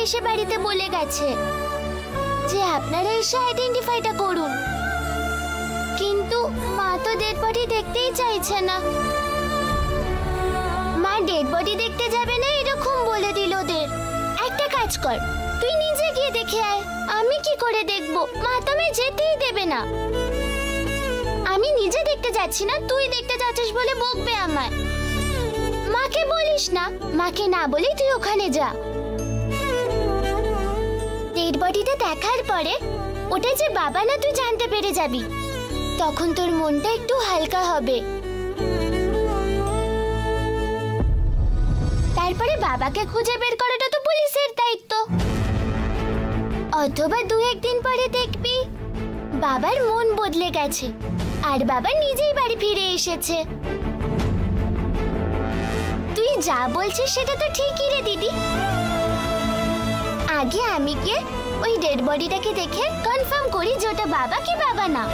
এসে বাড়িতে বলে গেছে যে আপনারা এসে আইডেন্টিফাইটা করুন, কিন্তু মা তো ডেড বডি দেখতেই চাইছে না। মা ডেড বডি দেখতে যাবে না এরকম বলে দিল ওদের। একটা কাজ কর, তুই নিজে গিয়ে দেখে আয়। আমি কি করে দেখবো? মা তো আমায় যেতেই দেবে না। আমি নিজে দেখতে যাচ্ছি না, তুই দেখতে যাচ্ছিস বলে বকবে আমায়। মাকে বলিস না, মাকে না বলি তুই ওখানে যা। ডেড বডিটা দেখার পরে ওটা যে বাবা না তুই জানতে পেরে যাবি, তখন তোর মনটা একটু হালকা হবে। তারপরে বাবাকে খুঁজে বের করাটা তো পুলিশের দায়িত্ব। অথবা 2-1 দিন পরে দেখবি বাবার মন বদলে গেছে আর বাবা নিজেই বাড়ি ফিরে এসেছে। তুই যা বলছিস সেটা তো ঠিকই রে দিদি। আগে আমি গিয়ে ওই ডেড বডিটাকে দেখে কনফার্ম করি যে ওটা বাবা কি বাবা না।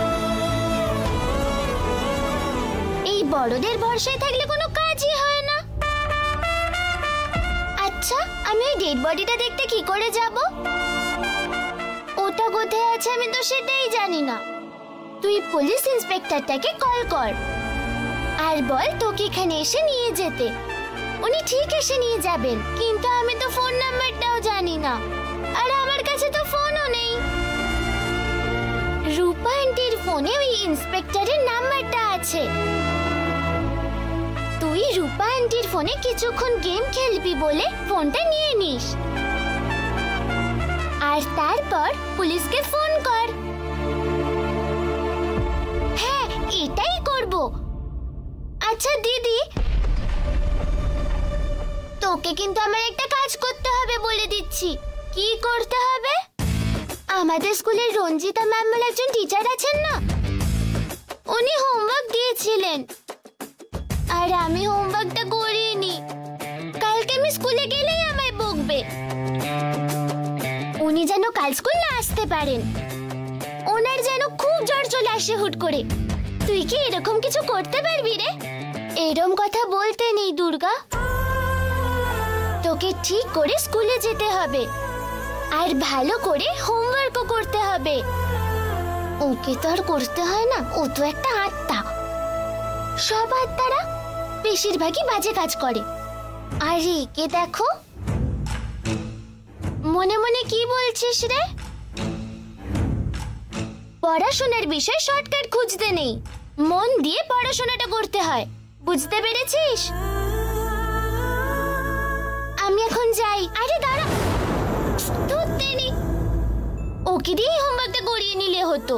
এই বড়দের ভরসায় থাকলে কোনো কাজই হয় না। আচ্ছা, আমি ওই ডেড বডিটা দেখতে কি করে যাব? ওটা কোথায় আছে আমি তো সেটাই জানি না। তুই পুলিশ ইন্সপেক্টরটাকে কল কর আর বল তোকে এখানে এসে নিয়ে যেতে। উনি ঠিক এসে নিয়ে যাবেন, কিন্তু আমি তো ফোন নাম্বারটাও জানি না, আর আমার কাছে তো ফোনও নেই। রূপা আন্টির ফোনে ওই ইন্সপেক্টরের নাম্বারটা আছে। তুই রূপা আন্টির ফোনে কিছুক্ষণ গেম খেলবি বলে ফোনটা নিয়ে নিস, আর তারপর পুলিশকে ফোন কর। হ্যাঁ, এটাই করব। আচ্ছা দিদি, তোকে কিন্তু আমার একটা কাজ করতে হবে বলে দিচ্ছি। কি করতে হবে? আমাদের স্কুলের রঞ্জিতা ম্যাম বলে একজন টিচার আছেন না, উনি হোমওয়ার্ক দিয়েছিলেন আর আমি হোমওয়ার্কটা করিনি। কালকে আমি স্কুলে গেলেই আমায় বকবে। উনি যেন কাল স্কুল না আসতে পারেন, ওনার যেন খুব জ্বর চলে আসে হুট করে। তুই কি এরকম কিছু করতে পারবি রে? এরকম কথা বলতে নেই দুর্গা, তোকে ঠিক করে স্কুলে যেতে হবে আর ভালো করে হোমওয়ার্কও করতে হবে। ওকে তো আর করতে হয় না, ও তো একটা আত্মা। সব আত্মারা বেশিরভাগই বাজে কাজ করে। আর একে দেখো, মনে মনে কি বলছিস রে? পড়াশোনার বিষয় শর্টকাট খুঁজতে নেই, মন দিয়ে পড়াশোনাটা করতে হয়। বুঝতে পেরেছিস? আমি এখন যাই। আরে দাঁড়া, ওকে দিয়ে হোমওয়ার্কটা করিয়ে নিলে হতো।